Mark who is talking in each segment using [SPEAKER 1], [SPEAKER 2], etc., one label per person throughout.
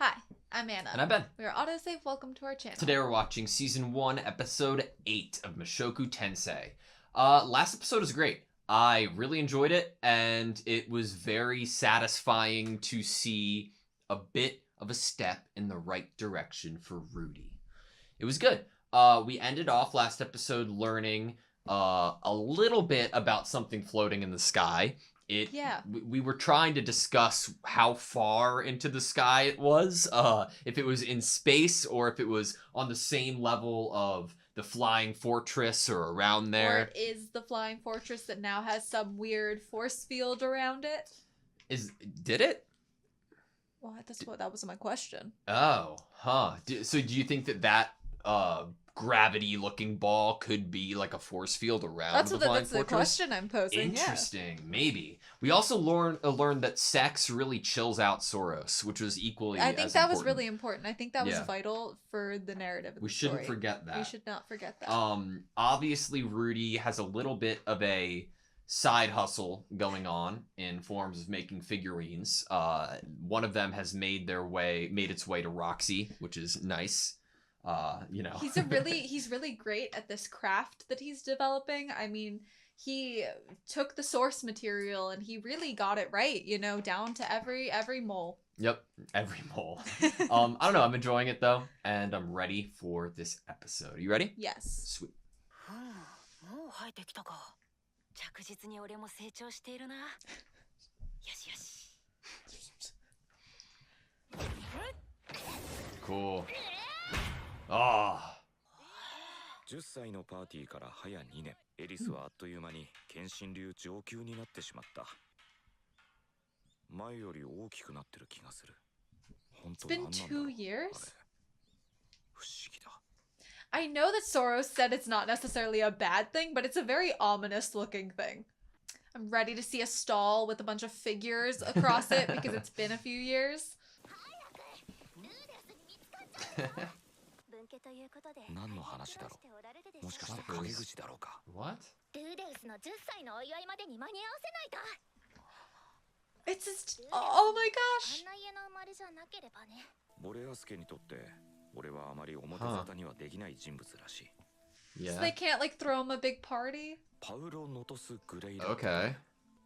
[SPEAKER 1] Hi, I'm Anna.
[SPEAKER 2] And I'm Ben.
[SPEAKER 1] We are AutoSave. Welcome to our channel.
[SPEAKER 2] Today we're watching Season 1, Episode 8 of Mushoku Tensei. Last episode was great. I really enjoyed it, and it was very satisfying to see a bit of a step in the right direction for Rudy. It was good. We ended off last episode learning a little bit about something floating in the sky. We were trying to discuss how far into the sky it was, if it was in space or if it was on the same level of the flying fortress or around there.
[SPEAKER 1] Or it is the flying fortress that now has some weird force field around it.
[SPEAKER 2] Did it?
[SPEAKER 1] Well, that was my question.
[SPEAKER 2] Oh, huh. So do you think that gravity-looking ball could be like a force field around the flying fortress?
[SPEAKER 1] That's the question I'm posing.
[SPEAKER 2] Interesting. Yeah. Maybe. We also learned that sex really chills out Soros, which was equally as important.
[SPEAKER 1] I think that was really important. I think that was vital for the narrative of the story.
[SPEAKER 2] We shouldn't forget that.
[SPEAKER 1] We should not forget that.
[SPEAKER 2] Obviously, Rudy has a little bit of a side hustle going on in forms of making figurines. One of them has made its way to Roxy, which is nice.
[SPEAKER 1] He's really great at this craft that he's developing. I mean, he took the source material and he really got it right, down to every mole.
[SPEAKER 2] Yep, every mole. I don't know, I'm enjoying it though, and I'm ready for this episode. Are you ready?
[SPEAKER 1] Yes.
[SPEAKER 2] Sweet. Cool.
[SPEAKER 3] 10歳のパーティーから早2年、エリスはあっという間に剣心流上級になってしまった。前より大きくなってる気がする。
[SPEAKER 1] It's been 2 years?
[SPEAKER 3] 不思議だ。
[SPEAKER 1] I know that Soros said it's not necessarily a bad thing, but it's a very ominous looking thing. I'm ready to see a stall with a bunch of figures across it because it's been a few years.
[SPEAKER 3] 何の話だろう。もしかして陰口だろうか。
[SPEAKER 2] What?
[SPEAKER 4] ルーデウスの10歳のお祝いまでに間に合わせないと。
[SPEAKER 1] It's just, oh my gosh.
[SPEAKER 4] あんな家の生まれじゃなければね。
[SPEAKER 3] ボレアス家にとって俺はあまり表沙汰にはできない人物らしい。
[SPEAKER 1] So they can't like throw him a big party?
[SPEAKER 3] パウロ・ノトス・グレイラ。
[SPEAKER 2] Okay.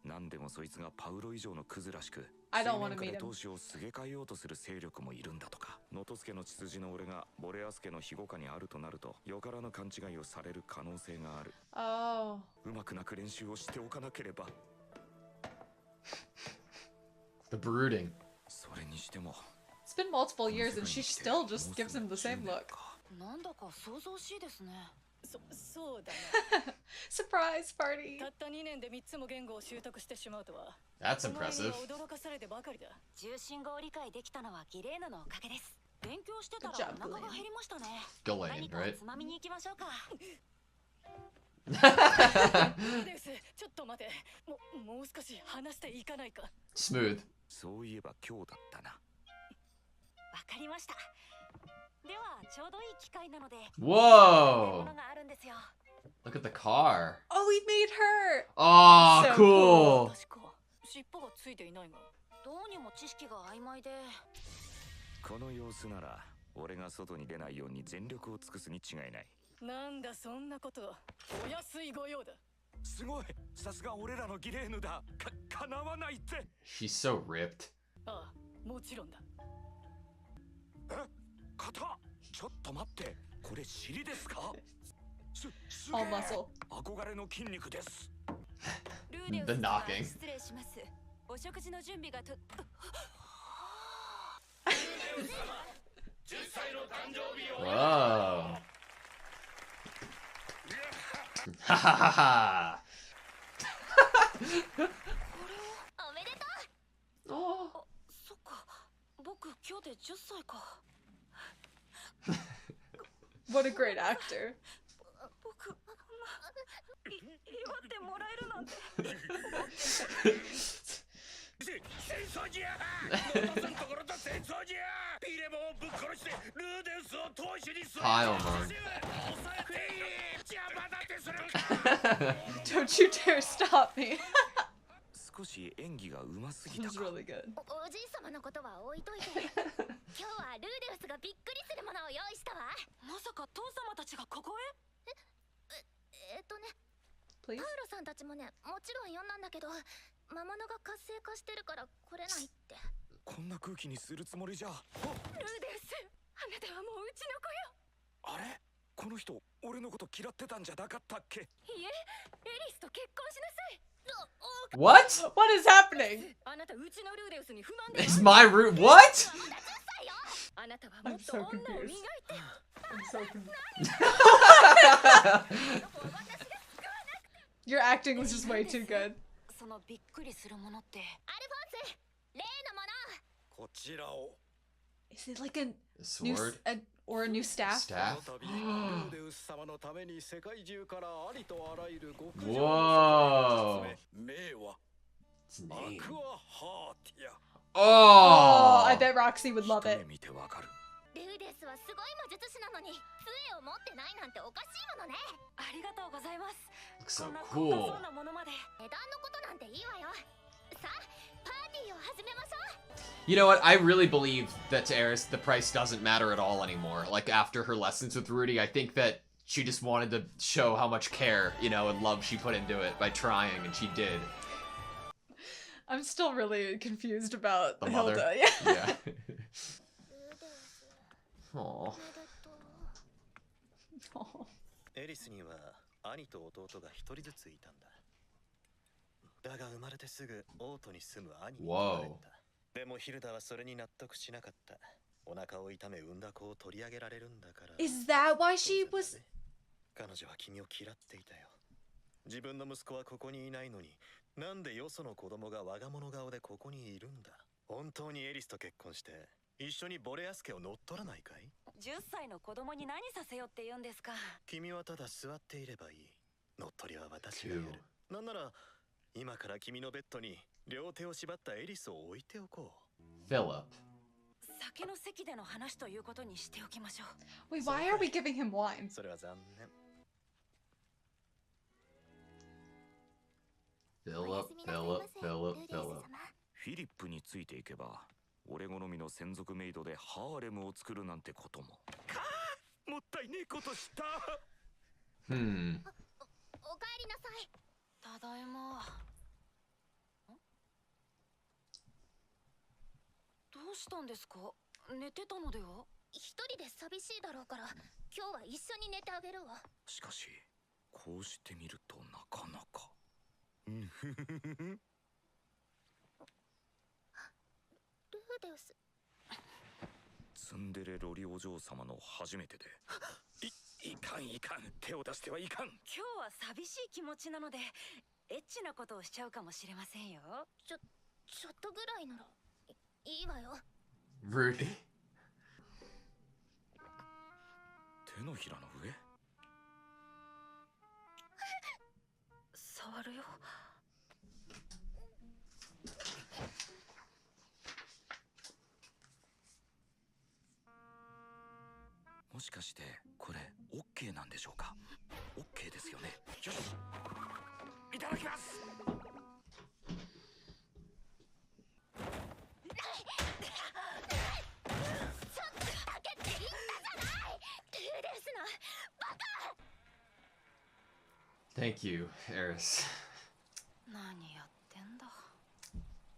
[SPEAKER 3] 何でもそいつがパウロ以上のクズらしく。
[SPEAKER 1] I don't want to meet him.
[SPEAKER 3] 投資をすげ替えようとする勢力もいるんだとか。ノトス家の血筋の俺がボレアス家の庇護下にあるとなると、よからぬ勘違いをされる可能性がある。
[SPEAKER 1] Oh.
[SPEAKER 3] うまくなく練習をしておかなければ。
[SPEAKER 2] The brooding.
[SPEAKER 3] それにしても。
[SPEAKER 1] It's been multiple years and she still just gives him the same look.
[SPEAKER 4] なんだか想像しいですね。
[SPEAKER 5] そうだね。
[SPEAKER 1] Surprise party.
[SPEAKER 5] たった2年で3つも言語を習得してしまうとは。
[SPEAKER 2] That's impressive.
[SPEAKER 5] 驚かされてばかりだ。
[SPEAKER 4] 重心語を理解できたのはギレーヌのおかげです。勉強してたら
[SPEAKER 1] Good job,
[SPEAKER 4] お腹が減りましたね。
[SPEAKER 2] Ghislaine,
[SPEAKER 4] 何か
[SPEAKER 2] right?
[SPEAKER 4] つまみに行きましょうか。
[SPEAKER 5] です。ちょっと待て。もう少し話していかないか。
[SPEAKER 2] Smooth.
[SPEAKER 3] そういえば今日だったな。
[SPEAKER 4] わかりました。ではちょうどいい機会なので。
[SPEAKER 2] Whoa!
[SPEAKER 4] ものがあるんですよ。
[SPEAKER 2] Look at the car.
[SPEAKER 1] Oh, we made her.
[SPEAKER 2] Oh,
[SPEAKER 1] So
[SPEAKER 2] cool.
[SPEAKER 5] 確か尻尾がついていないが。
[SPEAKER 4] どうにも知識が曖昧で。
[SPEAKER 3] この様子なら俺が外に出ないように全力を尽くすに違いない。
[SPEAKER 5] なんだそんなこと。お安いご用だ。
[SPEAKER 3] すごい。さすが俺らのギレーヌだ。かなわないって。
[SPEAKER 2] She's so ripped.
[SPEAKER 5] ああ、もちろんだ。
[SPEAKER 3] え、肩。ちょっと待って。これ尻ですか。すげ
[SPEAKER 1] All
[SPEAKER 3] え。
[SPEAKER 1] muscle.
[SPEAKER 3] 憧れの筋肉です。
[SPEAKER 4] ルーデウ
[SPEAKER 2] The
[SPEAKER 4] ス様
[SPEAKER 2] knocking.
[SPEAKER 4] 失礼します。お食事の準備がと。
[SPEAKER 2] Whoa. Ha ha ha ha.
[SPEAKER 4] おめでとう。
[SPEAKER 1] Oh.
[SPEAKER 4] そっか。僕今日で10歳か。
[SPEAKER 1] What a great actor.
[SPEAKER 4] 僕祝ってもらえるなんて。
[SPEAKER 3] 戦争じゃ。ノトスのところと戦争じゃ。ピレモンをぶっ殺してルーデウスを投手にする。
[SPEAKER 2] Kyle, man.
[SPEAKER 3] 抑えていい。邪魔だってするか。
[SPEAKER 1] Don't you dare stop me.
[SPEAKER 3] 少し演技がうますぎ
[SPEAKER 1] It
[SPEAKER 3] た
[SPEAKER 1] was
[SPEAKER 3] か。
[SPEAKER 1] really good.
[SPEAKER 4] おじい様のことは置いといて。今日さんたちもね、もちろん読んだんだけど、魔物が活性化してるから来れないって。
[SPEAKER 3] こんな空気にするつもりじゃ。
[SPEAKER 5] ルーデウス、あなたはもううちの子よ。
[SPEAKER 3] あれ、この人俺のこと嫌ってたんじゃなかったっけ？
[SPEAKER 5] いえ、エリスと結婚しなさい。
[SPEAKER 2] What?
[SPEAKER 1] What is happening?
[SPEAKER 5] あなたうちのルーデウスに不満で
[SPEAKER 2] It's my root. What?
[SPEAKER 5] あなたはもっと女を磨いて。
[SPEAKER 1] I'm so confused. Your acting was just way too good.
[SPEAKER 5] そのびっくりするものって。
[SPEAKER 4] アルフォンス、例のもの。
[SPEAKER 3] こちらを。
[SPEAKER 1] Is it like a
[SPEAKER 2] A
[SPEAKER 1] new
[SPEAKER 2] sword?
[SPEAKER 1] or a new staff?
[SPEAKER 2] Staff?
[SPEAKER 3] この度ルーデウス様のために世界中からありとあらゆる極上
[SPEAKER 2] Whoa.
[SPEAKER 3] の名は
[SPEAKER 2] Its
[SPEAKER 3] ア
[SPEAKER 2] name.
[SPEAKER 3] クアハーティア。
[SPEAKER 1] Oh, I
[SPEAKER 2] Oh.
[SPEAKER 1] bet Roxy would love
[SPEAKER 3] 一
[SPEAKER 1] it.
[SPEAKER 3] 目見てわかる。
[SPEAKER 4] ルーデスはすごい魔術師なのに杖を持ってないなんておかしいものね。
[SPEAKER 5] ありがとうございます。
[SPEAKER 2] Looks
[SPEAKER 5] こ
[SPEAKER 2] so
[SPEAKER 5] んな高
[SPEAKER 2] cool.
[SPEAKER 5] そうなものまで。
[SPEAKER 4] 値段のことなんていいわよ。さあ、パーティーを始めましょう。
[SPEAKER 2] You know what? I really believe that to Eris, the price doesn't matter at all anymore. Like, after her lessons with Rudy, I think that she just wanted to show how much care, you know, and love she put into it by trying, and she did.
[SPEAKER 1] I'm still really confused about
[SPEAKER 2] The mother?
[SPEAKER 1] Hilda. Yeah.
[SPEAKER 2] Yeah.
[SPEAKER 4] ルーデス、
[SPEAKER 2] Aw.
[SPEAKER 4] おめでとう。
[SPEAKER 1] Oh.
[SPEAKER 6] エリスには兄と弟が一人ずついたんだ。だが生まれてすぐオートに住む兄に取られた。でもヒルダはそれに納得しなかった。お腹を痛め産んだ子を取り上げられるんだから。
[SPEAKER 1] Is that why she was?
[SPEAKER 6] 彼女は君を嫌っていたよ。自分の息子はここにいないのに、なんでよその子供が我が物顔でここにいるんだ。本当にエリスと結婚して一緒にボレアス家を乗っ取らないかい？
[SPEAKER 5] 10歳の子供に何させようって言うんですか。
[SPEAKER 6] 君はただ座っていればいい。乗っ取りは私がやる。なんなら今から君のベッドに両手を縛ったエリスを置いておこう。
[SPEAKER 2] Philip.
[SPEAKER 5] 酒の席での話ということにしておきましょう。
[SPEAKER 1] Wait, why are we giving him wine?
[SPEAKER 6] それは残念。
[SPEAKER 2] Philip, Philip, Philip, Philip.
[SPEAKER 3] フィリップについていけば俺好みの専属メイドでハーレムを作るなんてことも。もったいねえことした。
[SPEAKER 2] Hmm.
[SPEAKER 4] おかえりなさい。
[SPEAKER 5] ただいま。どうしたんですか？寝てたのでは？
[SPEAKER 4] 一人で寂しいだろうから今日は一緒に寝てあげるわ。
[SPEAKER 3] しかしこうしてみるとなかなか。
[SPEAKER 4] ルーデウス、
[SPEAKER 3] ツンデレロリお嬢様の初めてで。いかんいかん、手を出してはいかん。
[SPEAKER 5] 今日は寂しい気持ちなのでエッチなことをしちゃうかもしれませんよ。
[SPEAKER 4] ちょっとぐらいならいいわよ。
[SPEAKER 2] Rudy.
[SPEAKER 3] 手のひらの上。
[SPEAKER 5] 触るよ。
[SPEAKER 3] もしかしてこれオッケーなんでしょうか？オッケーですよね。よし、いただきます。
[SPEAKER 4] ちょっとだけって言ったじゃない。ルーデウスのバカ。
[SPEAKER 2] Thank you, Eris.
[SPEAKER 5] 何やってんだ。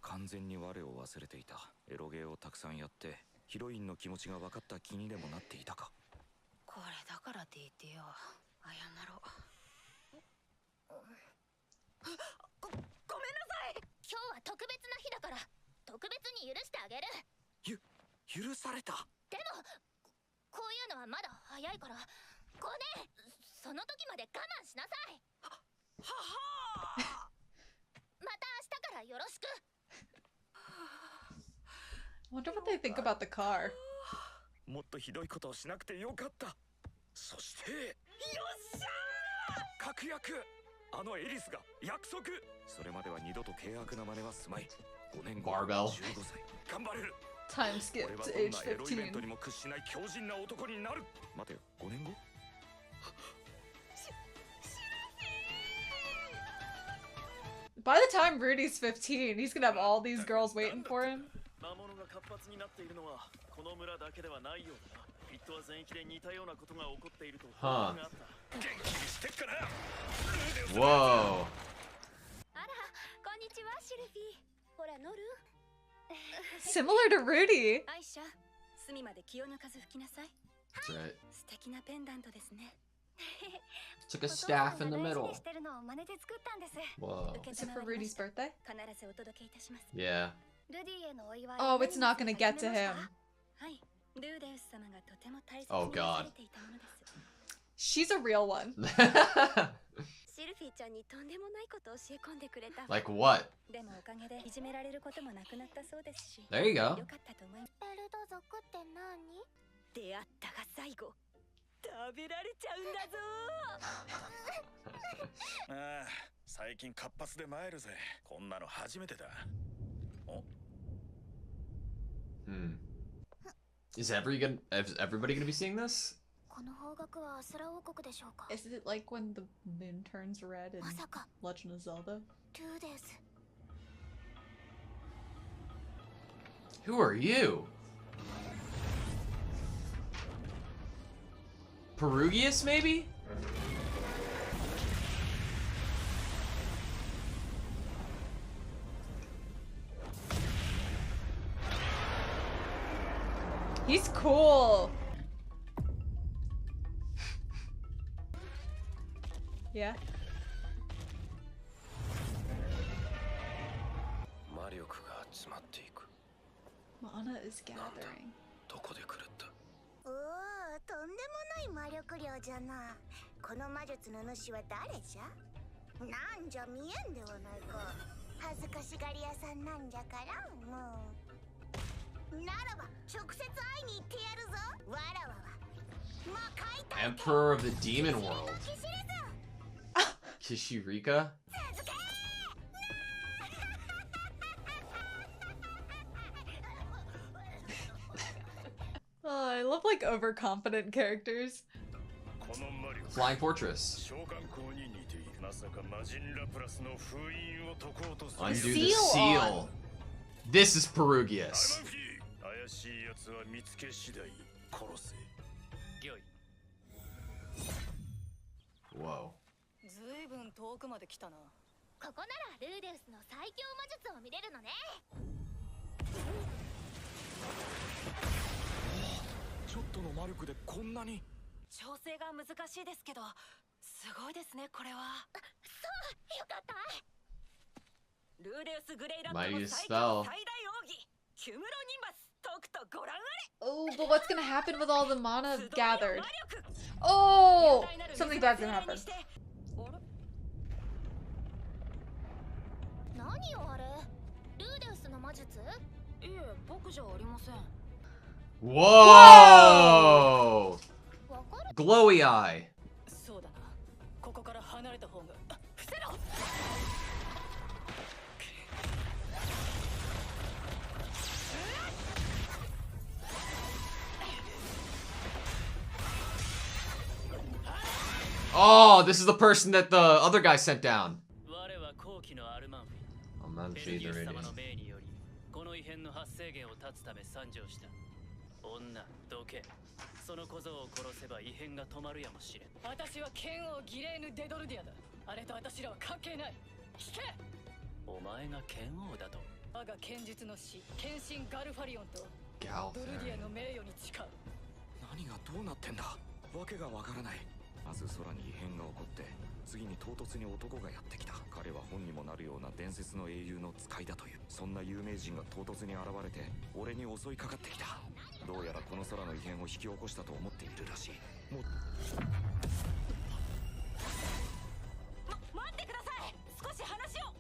[SPEAKER 3] 完全に我を忘れていた。エロゲーをたくさんやってヒロインの気持ちが分かった気にでもなっていたか。
[SPEAKER 5] これだから DT よ。謝ろう。ごめんなさい。
[SPEAKER 4] 今日は特別な日だから特別に許してあげる。
[SPEAKER 3] 許された。
[SPEAKER 4] でもこういうのはまだ早いから5年その時まで我慢しなさい。また明日からよろしく。
[SPEAKER 1] I wonder what they think about the car.
[SPEAKER 3] もっとひどいことをしなくてよかった。そしてよっしゃー、確約。あのエリスが約束。それまでは二度と険悪な真似はすまい。5年後
[SPEAKER 2] Barbell
[SPEAKER 3] 15歳頑張れる。
[SPEAKER 1] Time skip
[SPEAKER 3] 俺は
[SPEAKER 1] to
[SPEAKER 3] どん
[SPEAKER 1] age
[SPEAKER 3] なエロイベントに
[SPEAKER 1] 15.
[SPEAKER 3] も屈しない強靭な男になる。待てよ、5年後。
[SPEAKER 1] By the time Rudy's 15, he's gonna have all these girls waiting for him.
[SPEAKER 6] 魔物が活発になっているのはこの村だけではないようだな。ピットは全域で似たようなことが起こっていると報告があった。元気にしてっかな。
[SPEAKER 2] Whoa.
[SPEAKER 4] シルフィー。ほら乗る？
[SPEAKER 1] Similar to Rudy.
[SPEAKER 5] アイシャ、隅まで気を抜かず吹きなさい。
[SPEAKER 2] That's right.
[SPEAKER 5] 素敵なペンダントですね。
[SPEAKER 2] It's like a staff in the middle.
[SPEAKER 5] してるのを真似で作ったんです。
[SPEAKER 2] Whoa.
[SPEAKER 1] Is it for Rudy's birthday?
[SPEAKER 5] 必ずお届けいたします。
[SPEAKER 2] Yeah.
[SPEAKER 5] ルディへのお祝い。
[SPEAKER 1] Oh, it's not gonna get to him.
[SPEAKER 5] はい、ルーデウス様がとても大切
[SPEAKER 2] Oh
[SPEAKER 5] に
[SPEAKER 2] God.
[SPEAKER 5] されていたものです。
[SPEAKER 1] She's a real one.
[SPEAKER 5] シルフィーちゃんにとんでもないことを教え込んでくれた。
[SPEAKER 2] Like what?
[SPEAKER 5] でもおかげでいじめられることもなくなったそうですし。
[SPEAKER 2] There you
[SPEAKER 5] よ
[SPEAKER 2] go.
[SPEAKER 5] かったと思います。
[SPEAKER 4] ベルト族って何？
[SPEAKER 5] 出会ったが最後。食べられちゃうんだぞ。
[SPEAKER 3] ああ、最近活発で参るぜ。こんなの初めてだ。お、
[SPEAKER 2] Hmm. Is everybody gonna be seeing this?
[SPEAKER 4] この方角はアスラ王国でしょうか？
[SPEAKER 1] Is it like when the moon turns red in
[SPEAKER 4] まさか
[SPEAKER 1] Legend of Zelda?
[SPEAKER 4] ルーです。
[SPEAKER 2] Who are you? Perugius, maybe?
[SPEAKER 1] He's cool. Yeah.
[SPEAKER 3] 魔力が集まっていく。
[SPEAKER 1] Mana is gathering.
[SPEAKER 3] どこで狂った？
[SPEAKER 4] おお、とんでもない魔力量じゃな。この魔術の主は誰じゃ？なんじゃ見えんではないか。恥ずかしがり屋さんなんじゃからもう。ならば直接会いに行ってやるぞ。わらわは魔界大
[SPEAKER 2] Emperor of the Demon World. Kishirika?
[SPEAKER 1] Oh, I love like overconfident characters.
[SPEAKER 3] この魔力。
[SPEAKER 2] Flying Fortress.
[SPEAKER 3] 召喚口に似ている。まさか魔人ラプラスの封印を解こうとする。
[SPEAKER 2] Undo the
[SPEAKER 1] seal
[SPEAKER 2] seal.
[SPEAKER 1] on.
[SPEAKER 2] This is
[SPEAKER 3] ア
[SPEAKER 2] Perugius.
[SPEAKER 3] ランフィー、怪しい奴は見つけ次第殺せ。よい。
[SPEAKER 2] Whoa.
[SPEAKER 5] ずいぶん遠くまで来たな。
[SPEAKER 4] ここならルーデウスの最強魔術を見れるのね。
[SPEAKER 3] ちょっとの魔力でこんなに。
[SPEAKER 5] 調整が難しいですけど、すごいですねこれは。
[SPEAKER 4] よかった。
[SPEAKER 5] ルーデウスグレイランド
[SPEAKER 2] Mighty
[SPEAKER 5] の最
[SPEAKER 2] spell.
[SPEAKER 5] 強最大奥義、キュムロニンバス、とくとご覧あれ。
[SPEAKER 1] Oh, but what's gonna happen with all the mana
[SPEAKER 5] 集いの
[SPEAKER 1] gathered?
[SPEAKER 5] 魔力。
[SPEAKER 1] Oh!
[SPEAKER 5] 雄大なる
[SPEAKER 1] Something
[SPEAKER 5] 水を
[SPEAKER 1] bad's gonna
[SPEAKER 5] 精霊
[SPEAKER 1] happen.
[SPEAKER 5] にしてあれ、
[SPEAKER 4] 何よあれ？ルーデウスの魔術？
[SPEAKER 5] いえ、僕じゃありません。
[SPEAKER 2] Whoa!
[SPEAKER 4] わかる？
[SPEAKER 2] Glowy eye.
[SPEAKER 5] そうだな。ここから離れた方が。伏せろ。
[SPEAKER 2] Oh, this is the person that the other guy sent down.
[SPEAKER 7] 我は後期のアルマンフィ
[SPEAKER 2] Oh, man,
[SPEAKER 7] ベル
[SPEAKER 2] feed
[SPEAKER 7] ギ
[SPEAKER 2] the
[SPEAKER 7] ウス
[SPEAKER 2] radiant.
[SPEAKER 7] 様の命によりこの異変の発生源を断つため参上した。女どけ、その小僧を殺せば異変が止まるやもしれん。
[SPEAKER 5] 私は剣王ギレーヌ・デドルディアだ。あれと私らは関係ない。聞け。
[SPEAKER 7] お前が剣王だと？
[SPEAKER 5] 我が剣術の師、剣神ガルファリオンと
[SPEAKER 2] Gal.
[SPEAKER 5] ドルディアの名誉に誓う。
[SPEAKER 3] 何がどうなってんだ。わけがわからない。まず空に異変が起こって、次に唐突に男がやってきた。彼は本にもなるような伝説の英雄の使いだという。そんな有名人が唐突に現れて俺に襲いかかってきた。どうやらこの空の異変を引き起こしたと思っているらしい。もう
[SPEAKER 5] 待ってください。少し話を。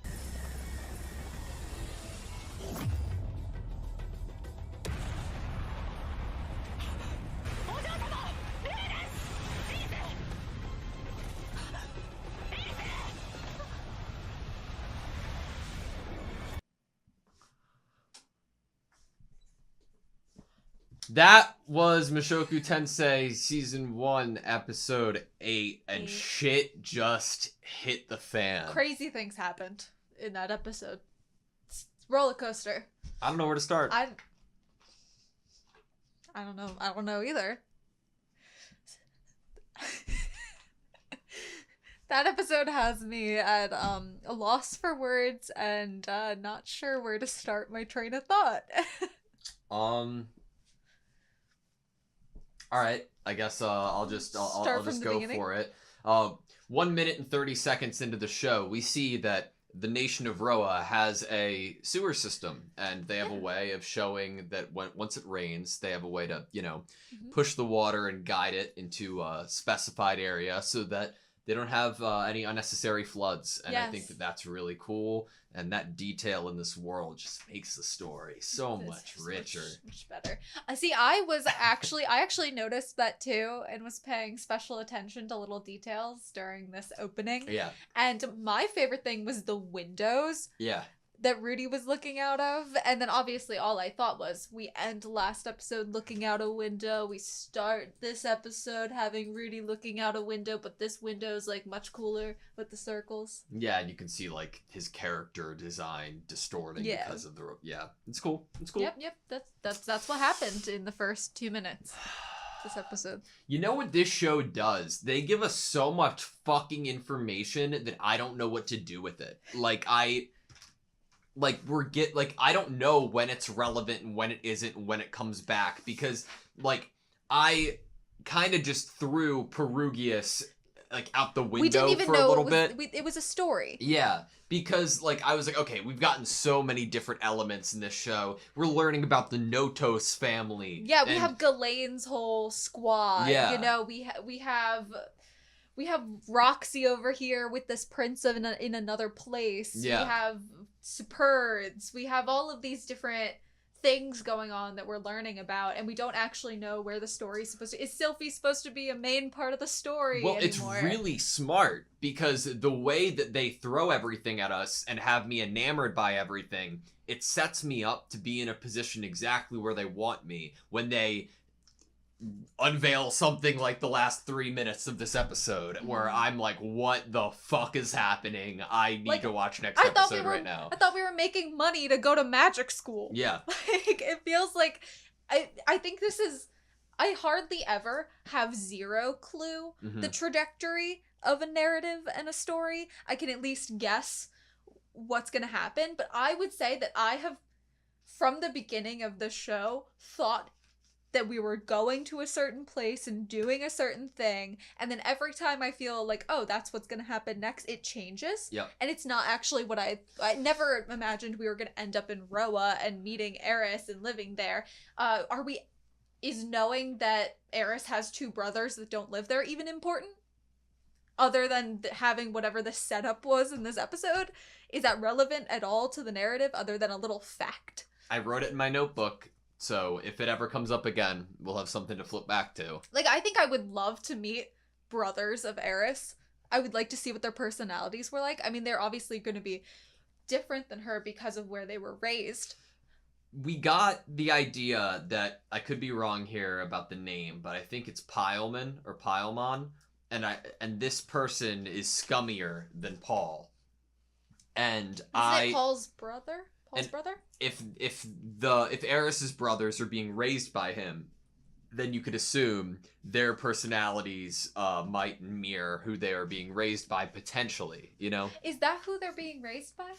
[SPEAKER 5] お嬢様、レイレンス、リーゼ。
[SPEAKER 2] That was Mushoku Tensei Season 1, Episode 8, and shit just hit the fan.
[SPEAKER 1] Crazy things happened in that episode. It's roller coaster.
[SPEAKER 2] I don't know where to start.
[SPEAKER 1] I don't know. I don't know either. That episode has me at a loss for words and not sure where to start my train of thought.
[SPEAKER 2] All right, I guess I'll just go
[SPEAKER 1] beginning.
[SPEAKER 2] for it. 1 minute and 30 seconds into the show, we see that the nation of Roa has a sewer system, and they have a way of showing that once it rains, they have a way to, push the water and guide it into a specified area so that they don't have any unnecessary floods. And I think that that's really cool. And that detail in this world just makes the story so much richer.
[SPEAKER 1] Much better. See, I actually noticed that too and was paying special attention to little details during this opening.
[SPEAKER 2] Yeah.
[SPEAKER 1] And my favorite thing was the windows.
[SPEAKER 2] Yeah.
[SPEAKER 1] That Rudy was looking out of. And then obviously all I thought was, we end last episode looking out a window. We start this episode having Rudy looking out a window, but this window is like much cooler with the circles.
[SPEAKER 2] Yeah, and you can see like his character design distorting because of the... Yeah, it's cool. It's cool.
[SPEAKER 1] Yep. That's what happened in the first 2 minutes. This episode.
[SPEAKER 2] You know what this show does? They give us so much fucking information that I don't know what to do with it. I don't know when it's relevant and when it isn't and when it comes back, because I kind of just threw Perugius out the window for a little bit.
[SPEAKER 1] It was a story.
[SPEAKER 2] Yeah, because I was like, okay, we've gotten so many different elements in this show. We're learning about the Notos family.
[SPEAKER 1] Yeah, we have Ghislaine's whole squad.
[SPEAKER 2] Yeah.
[SPEAKER 1] We have Roxy over here with this prince in another place.
[SPEAKER 2] Yeah.
[SPEAKER 1] We have Superds. We have all of these different things going on that we're learning about, and we don't actually know where the story's supposed to... Is Sylphie supposed to be a main part of the story anymore?
[SPEAKER 2] It's really smart, because the way that they throw everything at us and have me enamored by everything, it sets me up to be in a position exactly where they want me when they unveil something like the last 3 minutes of this episode, where I'm like, what the fuck is happening? I need to watch next episode right now.
[SPEAKER 1] I thought we were making money to go to magic school.
[SPEAKER 2] Yeah.
[SPEAKER 1] It feels like... I think this is... I hardly ever have zero clue the trajectory of a narrative and a story. I can at least guess what's gonna happen, but I would say that I have, from the beginning of the show, thought that we were going to a certain place and doing a certain thing, and then every time I feel like, oh, that's what's gonna happen next, it changes.
[SPEAKER 2] Yep.
[SPEAKER 1] And it's not actually what I never imagined we were gonna end up in Roa and meeting Eris and living there. Is knowing that Eris has 2 brothers that don't live there even important? Other than having whatever the setup was in this episode? Is that relevant at all to the narrative other than a little fact?
[SPEAKER 2] I wrote it in my notebook. So if it ever comes up again, we'll have something to flip back to.
[SPEAKER 1] I think I would love to meet brothers of Eris. I would like to see what their personalities were like. I mean, they're obviously going to be different than her because of where they were raised.
[SPEAKER 2] We got the idea that, I could be wrong here about the name, but I think it's Pileman or Pilemon, and this person is scummier than Paul. And
[SPEAKER 1] Isn't it Paul's brother? Paul's brother?
[SPEAKER 2] If Eris's brothers are being raised by him, then you could assume their personalities might mirror who they are being raised by potentially,
[SPEAKER 1] Is that who they're being raised by?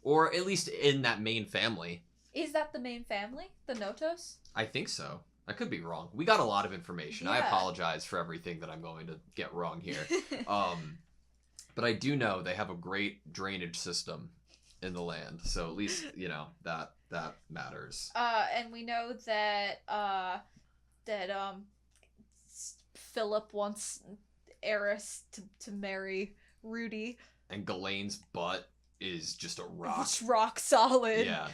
[SPEAKER 2] Or at least in that main family.
[SPEAKER 1] Is that the main family? The Notos?
[SPEAKER 2] I think so. I could be wrong. We got a lot of information.
[SPEAKER 1] Yeah.
[SPEAKER 2] I apologize for everything that I'm going to get wrong here. But I do know they have a great drainage system in the land, so at least that matters.
[SPEAKER 1] And we know that Philip wants Eris to marry Rudy,
[SPEAKER 2] and Ghislaine's butt is just a rock.
[SPEAKER 1] It's rock solid.
[SPEAKER 2] Yeah,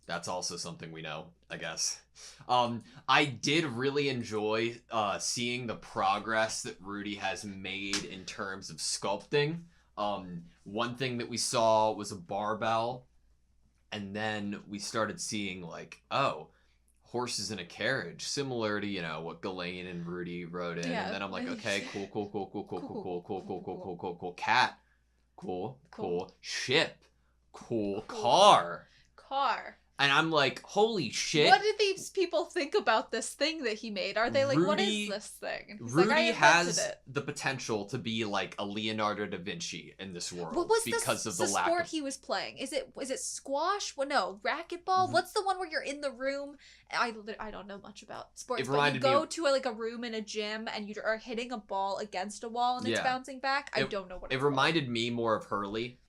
[SPEAKER 2] that's also something we know, I guess. I did really enjoy seeing the progress that Rudy has made in terms of sculpting. One thing that we saw was a barbell, and then we started seeing horses in a carriage, similar to what Ghislaine and Rudy wrote in. Yeah. And then I'm like, okay, cool, cat, cool, ship, cool, car. And I'm like, holy shit.
[SPEAKER 1] What did these people think about this thing that he made? Are they like, what is this thing? And he's like, I
[SPEAKER 2] Rudy
[SPEAKER 1] invented
[SPEAKER 2] has
[SPEAKER 1] it.
[SPEAKER 2] the potential to be like a Leonardo da Vinci in this world.
[SPEAKER 1] What was
[SPEAKER 2] because of
[SPEAKER 1] the
[SPEAKER 2] lack
[SPEAKER 1] sport
[SPEAKER 2] of...
[SPEAKER 1] he was playing? Is it squash? Well, no, racquetball. What's the one where you're in the room? I don't know much about sports, but you go to a room in a gym and you are hitting a ball against a wall and it's bouncing back. I don't know what
[SPEAKER 2] it reminded me more of hurley,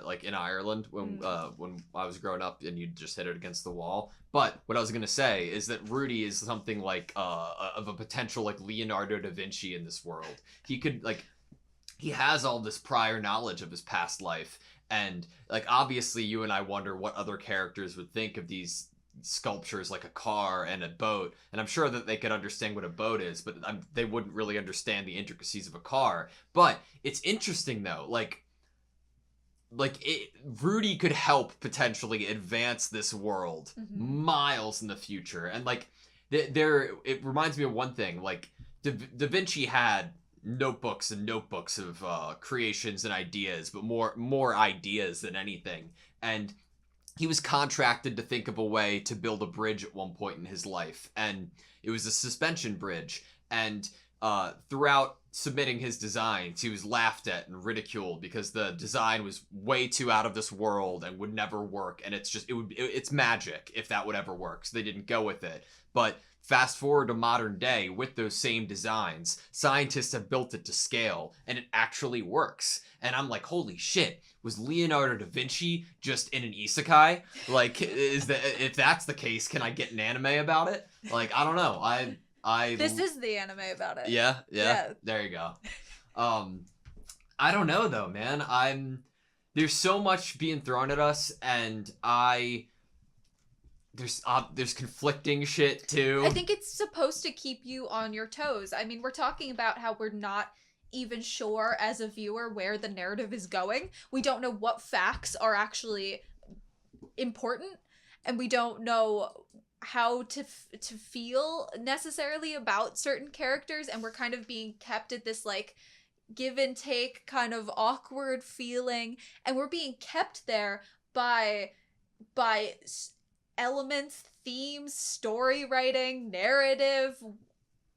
[SPEAKER 2] like in Ireland when I was growing up, and you just hit it against the wall. But what I was gonna say is that Rudy is something like of a potential like Leonardo da Vinci in this world. He could he has all this prior knowledge of his past life, and like obviously you and I wonder what other characters would think of these sculptures like a car and a boat, and I'm sure that they could understand what a boat is, but they wouldn't really understand the intricacies of a car. But it's interesting though, Rudy could help potentially advance this world miles in the future. And it reminds me of one thing, like Da Vinci had notebooks and notebooks of creations and ideas, but more ideas than anything. And he was contracted to think of a way to build a bridge at one point in his life, and it was a suspension bridge. And throughout submitting his designs, he was laughed at and ridiculed because the design was way too out of this world and would never work. And it's magic if that would ever work. So they didn't go with it. But fast forward to modern day with those same designs, scientists have built it to scale and it actually works. And I'm like, holy shit, was Leonardo da Vinci just in an isekai? Like, if that's the case, can I get an anime about it? Like, I don't know.
[SPEAKER 1] This is the anime about it.
[SPEAKER 2] Yeah. There you go. I don't know though, man. There's so much being thrown at us, and there's conflicting shit too.
[SPEAKER 1] I think it's supposed to keep you on your toes. I mean, we're talking about how we're not even sure as a viewer where the narrative is going. We don't know what facts are actually important, and we don't know how to feel necessarily about certain characters, and we're kind of being kept at this like give and take kind of awkward feeling, and we're being kept there by elements, themes, story writing, narrative,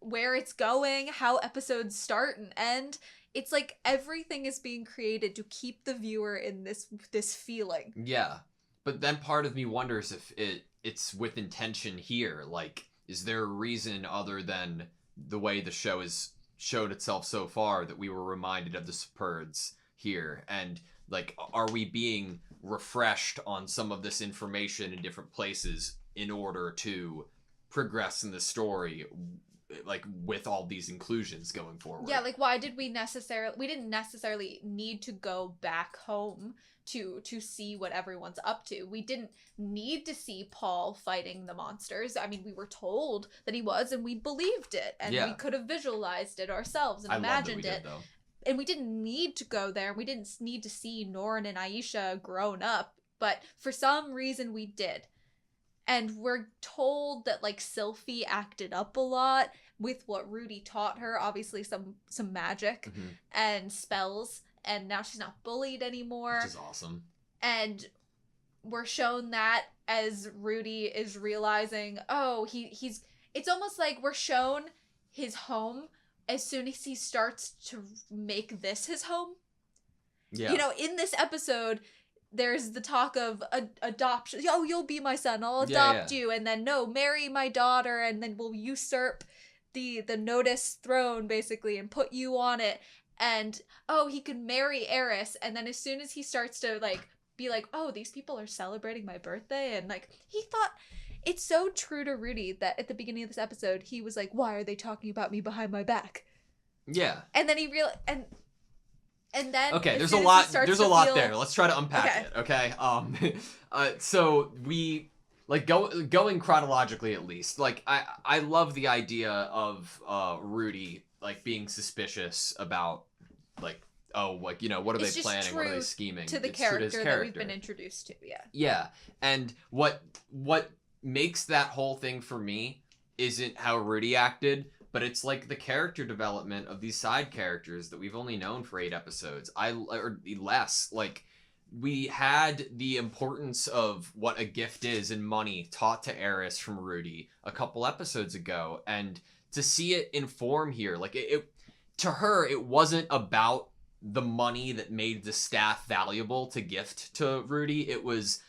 [SPEAKER 1] where it's going, how episodes start and end. It's like everything is being created to keep the viewer in this feeling.
[SPEAKER 2] Yeah, but then part of me wonders if it's with intention here. Like, is there a reason other than the way the show has showed itself so far that we were reminded of the Superds here? And like, are we being refreshed on some of this information in different places in order to progress in the story, like with all these inclusions going forward?
[SPEAKER 1] Yeah, like why did we didn't necessarily need to go back home to see what everyone's up to. We didn't need to see Paul fighting the monsters. I mean, we were told that he was, and we believed it, and we could have visualized it ourselves and imagined it. And we didn't need to go there. We didn't need to see Norn and Aisha grown up, but for some reason we did. And we're told that like Sylphie acted up a lot with what Rudy taught her, obviously some magic and spells, and now she's not bullied anymore.
[SPEAKER 2] Which is awesome.
[SPEAKER 1] And we're shown that as Rudy is realizing, oh, he's it's almost like we're shown his home as soon as he starts to make this his home. Yeah. You know, in this episode, there's the talk of adoption. Oh, you'll be my son. I'll adopt you. And then, no, marry my daughter. And then we'll usurp the Notice throne, basically, and put you on it. And, oh, he could marry Eris. And then as soon as he starts to, like, be like, oh, these people are celebrating my birthday. And, like, he thought... It's so true to Rudy that at the beginning of this episode, he was like, why are they talking about me behind my back?
[SPEAKER 2] Yeah.
[SPEAKER 1] And then he and then...
[SPEAKER 2] Okay, there's a lot there. Let's try to unpack it, okay? So we... Like, going chronologically, at least, like, I love the idea of Rudy, like, being suspicious about, like, oh, like, you know, what are they planning? What are they scheming?
[SPEAKER 1] To the character that we've been introduced to, yeah.
[SPEAKER 2] Yeah, and what makes that whole thing for me isn't how Rudy acted, but it's like the character development of these side characters that we've only known for 8 episodes. Or less. Like, we had the importance of what a gift is and money taught to Eris from Rudy a couple episodes ago, and to see it in form here, like it to her, it wasn't about the money that made the staff valuable to gift to Rudy. It was,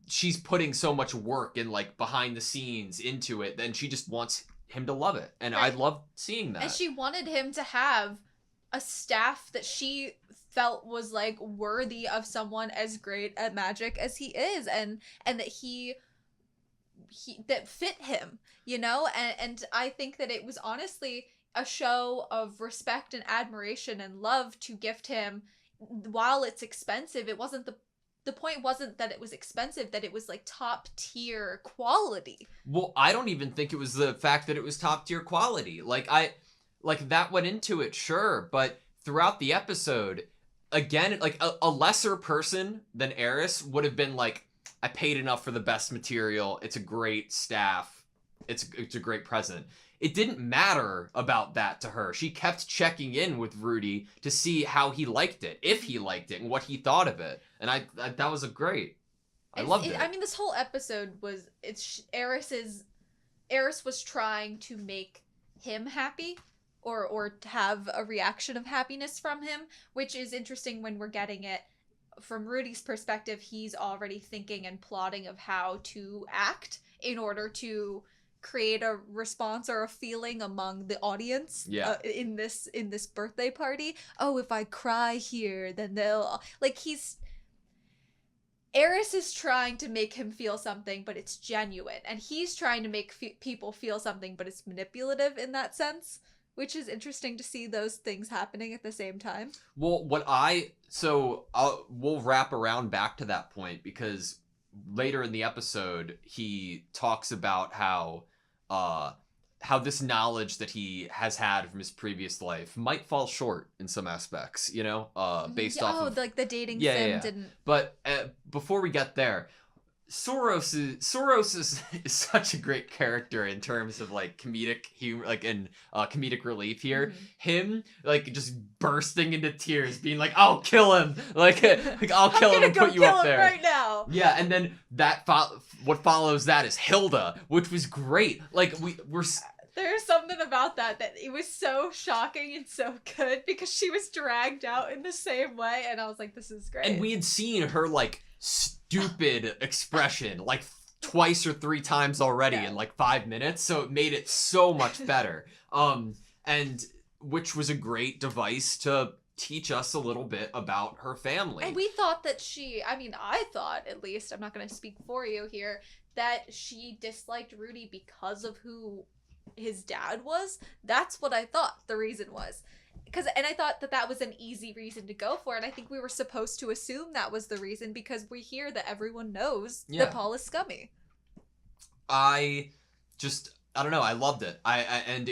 [SPEAKER 2] she's putting so much work and like behind the scenes into it, then she just wants him to love it. And I love seeing that.
[SPEAKER 1] And she wanted him to have a staff that she felt was like worthy of someone as great at magic as he is, and that he that fit him, you know? And I think that it was honestly a show of respect and admiration and love to gift him. While it's expensive, it wasn't the point wasn't that it was expensive, that it was like top tier quality.
[SPEAKER 2] Well, I don't even think it was the fact that it was top tier quality. Like that went into it, sure, but throughout the episode, again, like a lesser person than Eris would have been like, I paid enough for the best material. It's a great staff. It's a great present. It didn't matter about that to her. She kept checking in with Rudy to see how he liked it, if he liked it, and what he thought of it. And I that was great. I loved it.
[SPEAKER 1] I mean, this whole episode was, Eris was trying to make him happy, or have a reaction of happiness from him, which is interesting when we're getting it from Rudy's perspective. He's already thinking and plotting of how to act in order to create a response or a feeling among the audience in this birthday party. Oh, if I cry here, then they'll like, Eris is trying to make him feel something, but it's genuine, and he's trying to make people feel something, but it's manipulative in that sense, which is interesting to see those things happening at the same time.
[SPEAKER 2] Well, we'll wrap around back to that point, because later in the episode he talks about how this knowledge that he has had from his previous life might fall short in some aspects, you know, based off of,
[SPEAKER 1] like the dating sim didn't.
[SPEAKER 2] But before we get there, Soros is such a great character in terms of like comedic humor, like in comedic relief here. Mm-hmm. Him like just bursting into tears, being like, "I'll kill him!" like I'll kill him and put you up there
[SPEAKER 1] right now.
[SPEAKER 2] Yeah, and then what follows that is Hilda, which was great. Like we're.
[SPEAKER 1] There's something about that it was so shocking and so good, because she was dragged out in the same way, and I was like, this is great.
[SPEAKER 2] And we had seen her like stupid expression like twice or three times already in like 5 minutes, so it made it so much better. And which was a great device to teach us a little bit about her family.
[SPEAKER 1] And we thought that I thought, at least, I'm not going to speak for you here, that she disliked Rudy because of who his dad was. That's what I thought the reason was. And I thought that was an easy reason to go for, and I think we were supposed to assume that was the reason, because we hear that everyone knows that Paul is scummy.
[SPEAKER 2] I don't know, I loved it. And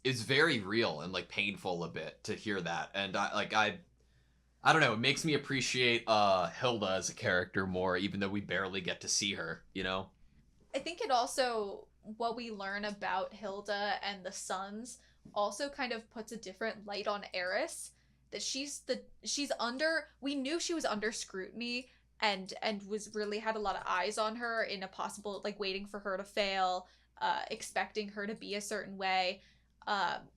[SPEAKER 2] it's very real and like painful a bit to hear that, and I don't know, it makes me appreciate Hilda as a character more, even though we barely get to see her, you know?
[SPEAKER 1] I think it also, what we learn about Hilda and the sons also kind of puts a different light on Eris, that we knew she was under scrutiny and was really had a lot of eyes on her in a possible, like, waiting for her to fail, expecting her to be a certain way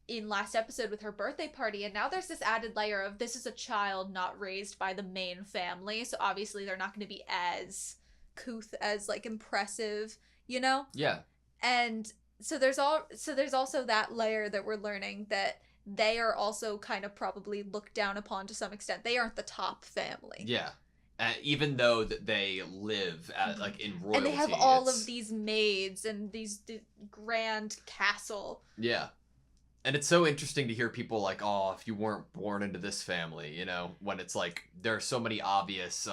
[SPEAKER 1] in last episode with her birthday party. And now there's this added layer of, this is a child not raised by the main family, so obviously they're not going to be as couth, as like impressive, you know?
[SPEAKER 2] Yeah.
[SPEAKER 1] And so there's also that layer that we're learning, that they are also kind of probably looked down upon to some extent. They aren't the top family.
[SPEAKER 2] Yeah. Even though that they live at, like, in royalty.
[SPEAKER 1] And they have all of these maids and these grand castle.
[SPEAKER 2] Yeah. And it's so interesting to hear people like, oh, if you weren't born into this family, you know, when it's like, there are so many obvious,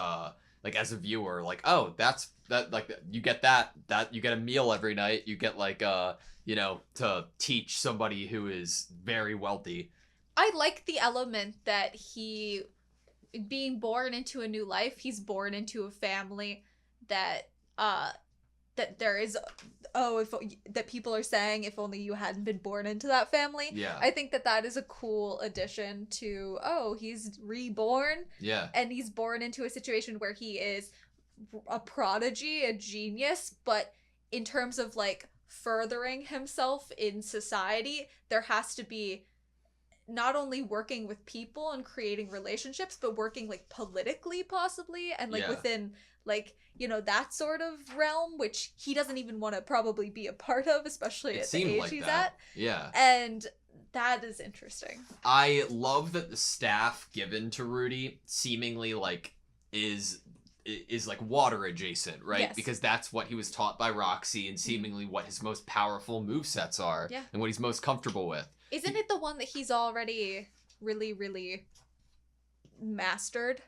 [SPEAKER 2] like, as a viewer, like, oh, that, like, you get that you get a meal every night, you get, like, you know, to teach somebody who is very wealthy.
[SPEAKER 1] I like the element that being born into a new life, he's born into a family that that there is, that people are saying if only you hadn't been born into that family.
[SPEAKER 2] Yeah.
[SPEAKER 1] I think that is a cool addition to, he's reborn.
[SPEAKER 2] Yeah.
[SPEAKER 1] And he's born into a situation where he is a prodigy, a genius, but in terms of like furthering himself in society, there has to be not only working with people and creating relationships, but working like politically possibly, and like within like, you know, that sort of realm, which he doesn't even want to probably be a part of, especially at the age
[SPEAKER 2] like
[SPEAKER 1] he's
[SPEAKER 2] that.
[SPEAKER 1] at.
[SPEAKER 2] Yeah.
[SPEAKER 1] And that is interesting.
[SPEAKER 2] I love that the staff given to Rudy seemingly like is like water adjacent, right?
[SPEAKER 1] Yes.
[SPEAKER 2] Because that's what he was taught by Roxy, and seemingly what his most powerful movesets are, and what he's most comfortable with.
[SPEAKER 1] Isn't it the one that he's already really, really mastered?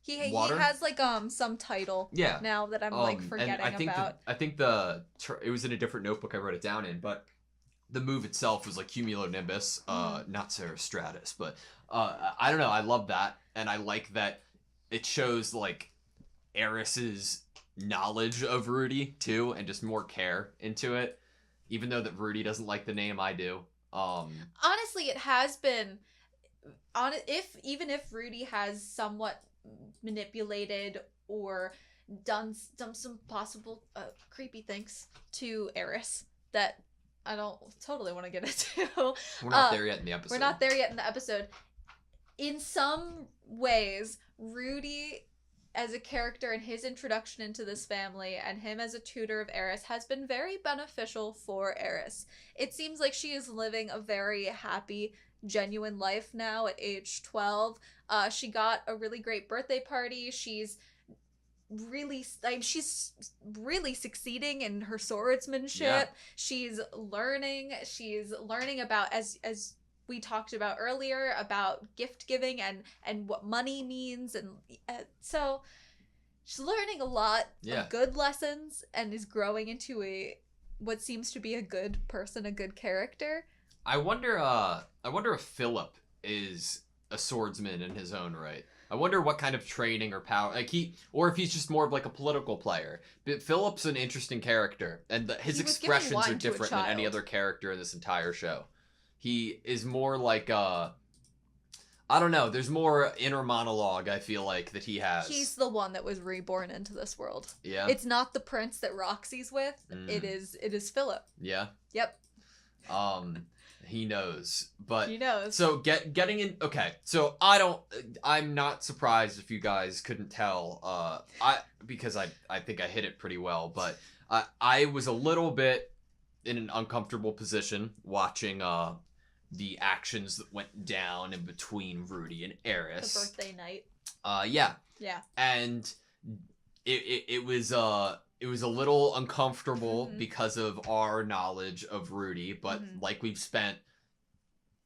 [SPEAKER 1] He has like some title now that I'm like forgetting about.
[SPEAKER 2] I think it was in a different notebook I wrote it down in, but the move itself was like cumulonimbus, not Stratus, but I don't know. I love that, and I like that it shows like Eris's knowledge of Rudy too, and just more care into it. Even though that Rudy doesn't like the name, I do.
[SPEAKER 1] Honestly, it has been even if Rudy has somewhat manipulated or done some possible creepy things to Eris that I don't totally want to get into.
[SPEAKER 2] We're not there yet in the episode.
[SPEAKER 1] We're not there yet in the episode. In some ways, Rudy as a character and his introduction into this family and him as a tutor of Eris has been very beneficial for Eris. It seems like she is living a very happy, genuine life now at age 12. She got a really great birthday party. She's really succeeding in her swordsmanship.
[SPEAKER 2] Yeah.
[SPEAKER 1] She's learning about, as we talked about earlier, about gift giving and what money means, and so she's learning a lot of good lessons and is growing into what seems to be a good person, a good character.
[SPEAKER 2] I wonder if Philip is a swordsman in his own right. I wonder what kind of training or power, or if he's just more of like a political player. But Philip's an interesting character, and his expressions are different than any other character in this entire show. He is more like I don't know. There's more inner monologue, I feel like, that he has.
[SPEAKER 1] He's the one that was reborn into this world.
[SPEAKER 2] Yeah.
[SPEAKER 1] It's not the prince that Roxy's with. It is Philip.
[SPEAKER 2] Yeah.
[SPEAKER 1] Yep.
[SPEAKER 2] He knows. But
[SPEAKER 1] he knows.
[SPEAKER 2] So getting in. Okay. So I'm not surprised if you guys couldn't tell. Because I think I hit it pretty well. But I was a little bit in an uncomfortable position watching the actions that went down in between Rudy and Eris.
[SPEAKER 1] The birthday night.
[SPEAKER 2] Yeah.
[SPEAKER 1] Yeah.
[SPEAKER 2] And it was a little uncomfortable because of our knowledge of Rudy, but like we've spent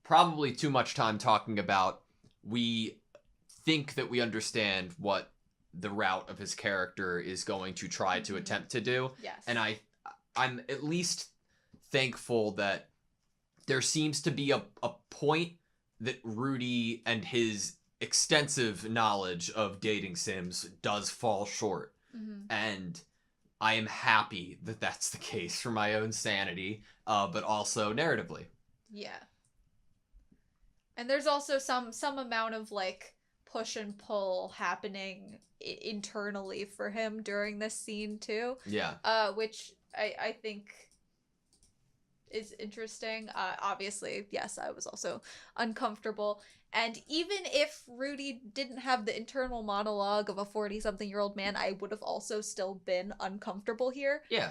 [SPEAKER 2] probably too much time talking about, we think that we understand what the route of his character is going to try to attempt to do.
[SPEAKER 1] Yes.
[SPEAKER 2] And I'm at least thankful that there seems to be a point that Rudy and his extensive knowledge of dating sims does fall short. And I am happy that that's the case for my own sanity, but also narratively.
[SPEAKER 1] Yeah. And there's also some amount of like push and pull happening internally for him during this scene too.
[SPEAKER 2] Yeah.
[SPEAKER 1] Which I think is interesting. Obviously, yes, I was also uncomfortable. And even if Rudy didn't have the internal monologue of a 40-something-year-old man, I would have also still been uncomfortable here.
[SPEAKER 2] Yeah.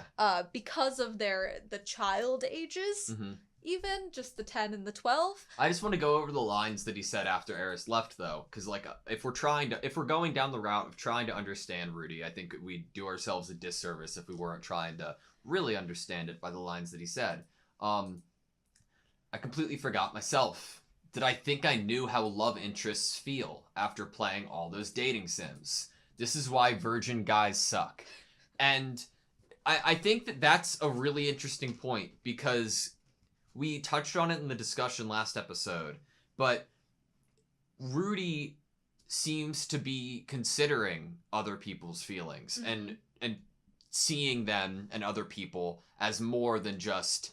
[SPEAKER 1] Because of the child ages, even just the 10 and the 12.
[SPEAKER 2] I just want to go over the lines that he said after Eris left, though, because like if we're going down the route of trying to understand Rudy, I think we'd do ourselves a disservice if we weren't trying to really understand it by the lines that he said. I completely forgot myself. Did I think I knew how love interests feel after playing all those dating sims? This is why virgin guys suck. And I think that that's a really interesting point, because we touched on it in the discussion last episode, but Rudy seems to be considering other people's feelings and seeing them and other people as more than just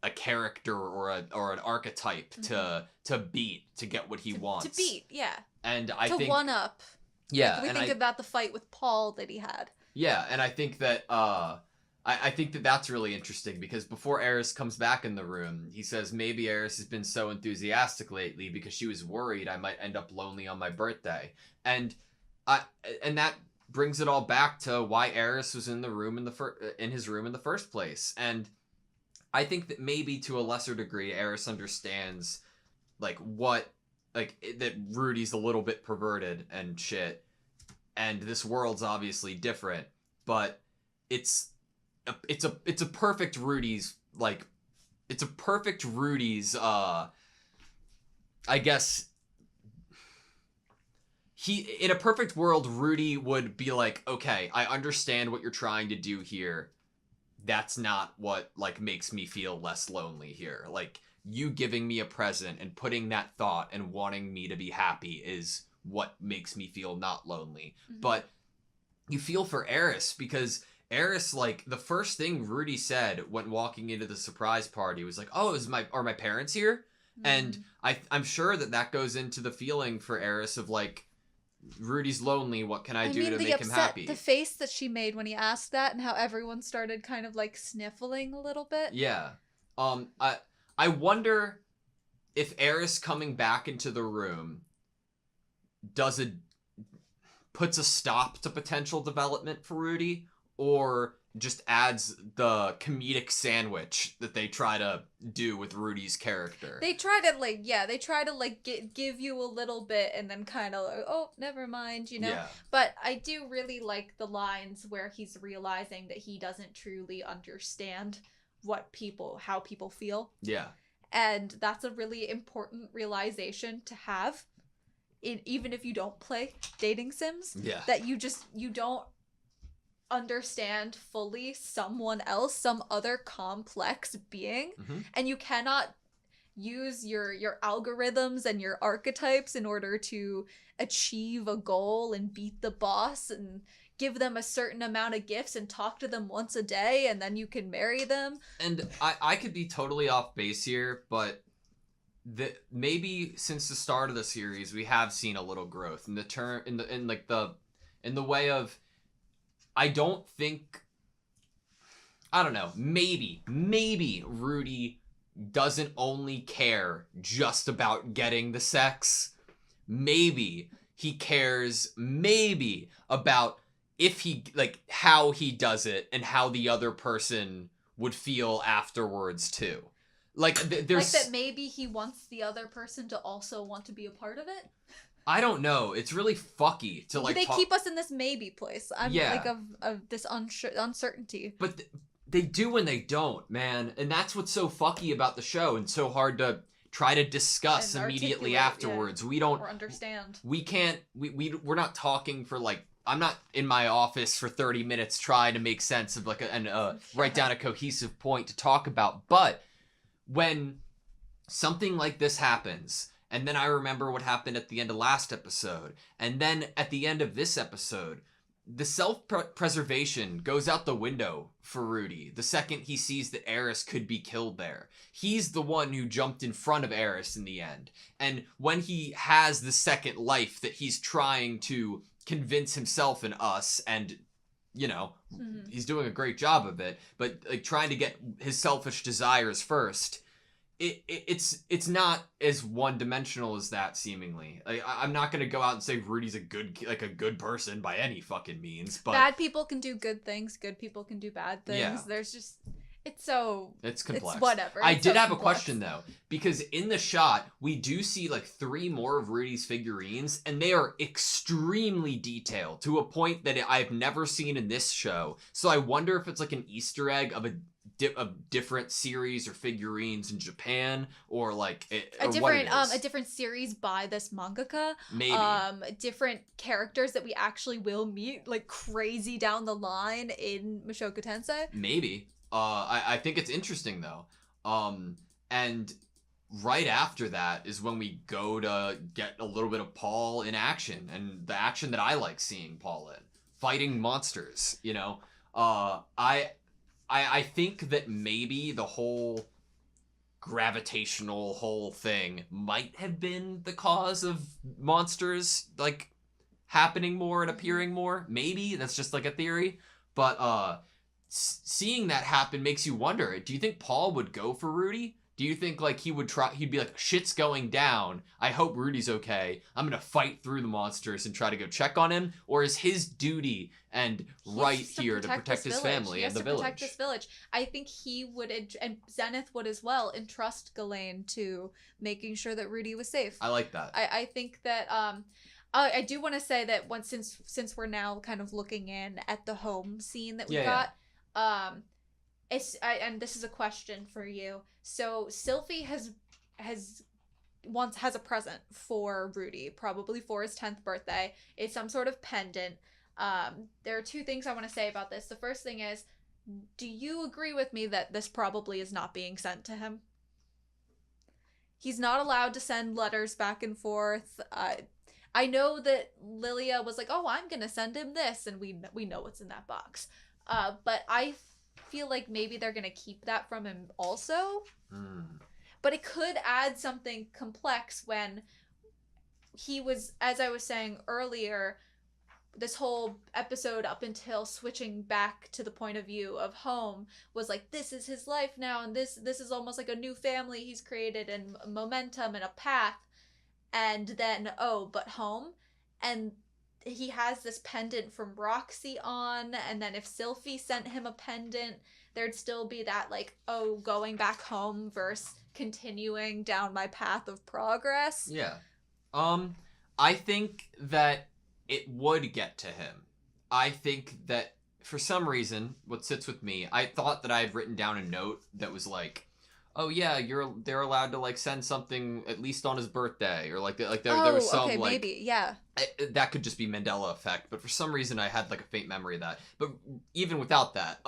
[SPEAKER 2] a character or an archetype to beat to get what he wants.
[SPEAKER 1] To beat, yeah.
[SPEAKER 2] And I think
[SPEAKER 1] one up.
[SPEAKER 2] Yeah,
[SPEAKER 1] like we think about the fight with Paul that he had.
[SPEAKER 2] Yeah, and I think that I think that that's really interesting because before Eris comes back in the room, he says maybe Eris has been so enthusiastic lately because she was worried I might end up lonely on my birthday. And that brings it all back to why Eris was in the room in his room in the first place. And I think that maybe to a lesser degree Eris understands that Rudy's a little bit perverted and shit. And this world's obviously different, but it's a perfect Rudy's I guess in a perfect world Rudy would be like, okay, I understand what you're trying to do here. That's not what makes me feel less lonely here. You giving me a present and putting that thought and wanting me to be happy is what makes me feel not lonely. Mm-hmm. But you feel for Eris because Eris, the first thing Rudy said when walking into the surprise party was like, oh, are my parents here? Mm-hmm. And I'm sure that goes into the feeling for Eris of Rudy's lonely, what can I do to make him happy?
[SPEAKER 1] The face that she made when he asked that and how everyone started kind of sniffling a little bit.
[SPEAKER 2] Yeah. I wonder if Eris coming back into the room puts a stop to potential development for Rudy, or just adds the comedic sandwich that they try to do with Rudy's character.
[SPEAKER 1] They try to give you a little bit and then kind of oh, never mind, Yeah. But I do really like the lines where he's realizing that he doesn't truly understand how people feel.
[SPEAKER 2] Yeah.
[SPEAKER 1] And that's a really important realization to have. Even if you don't play dating sims, that you don't understand fully someone else, some other complex being, and you cannot use your algorithms and your archetypes in order to achieve a goal and beat the boss and give them a certain amount of gifts and talk to them once a day and then you can marry them.
[SPEAKER 2] And I could be totally off base here, but maybe since the start of the series we have seen a little growth in the way of I don't know, maybe Rudy doesn't only care just about getting the sex. Maybe he cares about if he how he does it and how the other person would feel afterwards too. There's
[SPEAKER 1] that maybe he wants the other person to also want to be a part of it.
[SPEAKER 2] I don't know. It's really fucky to
[SPEAKER 1] they keep us in this maybe place. I'm of this uncertainty.
[SPEAKER 2] But they do and they don't, man. And that's what's so fucky about the show and so hard to try to discuss and immediately afterwards. We don't
[SPEAKER 1] understand.
[SPEAKER 2] We can't. We're not talking for I'm not in my office for 30 minutes trying to make sense of write down a cohesive point to talk about. But when something like this happens, and then I remember what happened at the end of last episode, and then at the end of this episode, the self-preservation goes out the window for Rudy the second he sees that Eris could be killed there. He's the one who jumped in front of Eris in the end. And when he has the second life that he's trying to convince himself and us, and he's doing a great job of it, but trying to get his selfish desires first, it's not as one-dimensional as that, seemingly. I'm not gonna go out and say Rudy's a good person by any fucking means, but
[SPEAKER 1] bad people can do good things, good people can do bad things. Yeah. There's just it's complex. It's whatever.
[SPEAKER 2] I did have a question though, because in the shot we do see 3 more of Rudy's figurines, and they are extremely detailed to a point that I've never seen in this show. So I wonder if it's an Easter egg of a different series or figurines in Japan, or
[SPEAKER 1] a different series by this mangaka.
[SPEAKER 2] Maybe
[SPEAKER 1] different characters that we actually will meet crazy down the line in Mushoku Tensei.
[SPEAKER 2] Maybe. I think it's interesting though. And right after that is when we go to get a little bit of Paul in action, and the action that I like seeing Paul in, fighting monsters, I think that maybe the whole gravitational whole thing might have been the cause of monsters like happening more and appearing more. Maybe that's just like a theory, but seeing that happen makes you wonder. Do you think Paul would go for Rudy? Do you think like he'd be like, shit's going down, I hope Rudy's okay, I'm gonna fight through the monsters and try to go check on him? Or is his duty and right here to protect his family and the village?
[SPEAKER 1] Protect this village. I think he would, and Zenith would as well, entrust Ghislaine to making sure that Rudy was safe.
[SPEAKER 2] I like that.
[SPEAKER 1] I think that I do want to say that since we're now kind of looking in at the home scene that we got, and this is a question for you. So Sylphie has a present for Rudy, probably for his 10th birthday. It's some sort of pendant. There are two things I want to say about this. The first thing is, do you agree with me that this probably is not being sent to him? He's not allowed to send letters back and forth. I know that Lilia was like, oh, I'm going to send him this, and we know what's in that box. But I feel like maybe they're going to keep that from him also. But it could add something complex when he was, as I was saying earlier, this whole episode up until switching back to the point of view of home was like, this is his life now, and this is almost like a new family he's created, and momentum and a path. And then, but home, and he has this pendant from Roxy on, and then if Sylphie sent him a pendant, there'd still be that like, going back home versus continuing down my path of progress.
[SPEAKER 2] Yeah. I think that it would get to him. I think that for some reason, what sits with me, I thought that I had written down a note that was like, oh yeah, they're allowed to like send something at least on his birthday, or there was some,
[SPEAKER 1] okay,
[SPEAKER 2] like,
[SPEAKER 1] maybe, yeah.
[SPEAKER 2] That could just be Mandela effect, but for some reason I had like a faint memory of that. But even without that,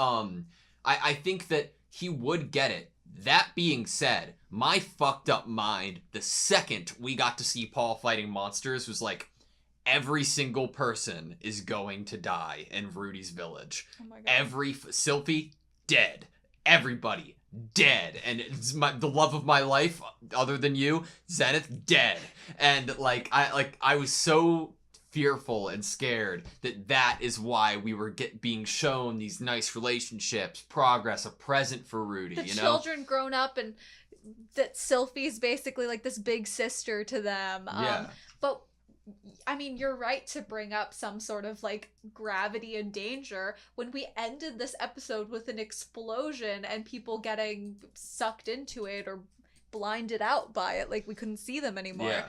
[SPEAKER 2] I think that he would get it. That being said, my fucked up mind, the second we got to see Paul fighting monsters, was like, every single person is going to die in Rudy's village.
[SPEAKER 1] Oh my god.
[SPEAKER 2] Sylphie, dead. Everybody, dead. And the love of my life, other than you, Zenith, dead. And like I was so fearful and scared that is why we were being shown these nice relationships, progress, a present for Rudy.
[SPEAKER 1] The children grown up, and that Sylphie's basically like this big sister to them.
[SPEAKER 2] Yeah.
[SPEAKER 1] But I mean, you're right to bring up some sort of like gravity and danger when we ended this episode with an explosion and people getting sucked into it or blinded out by it, like we couldn't see them anymore.
[SPEAKER 2] Yeah.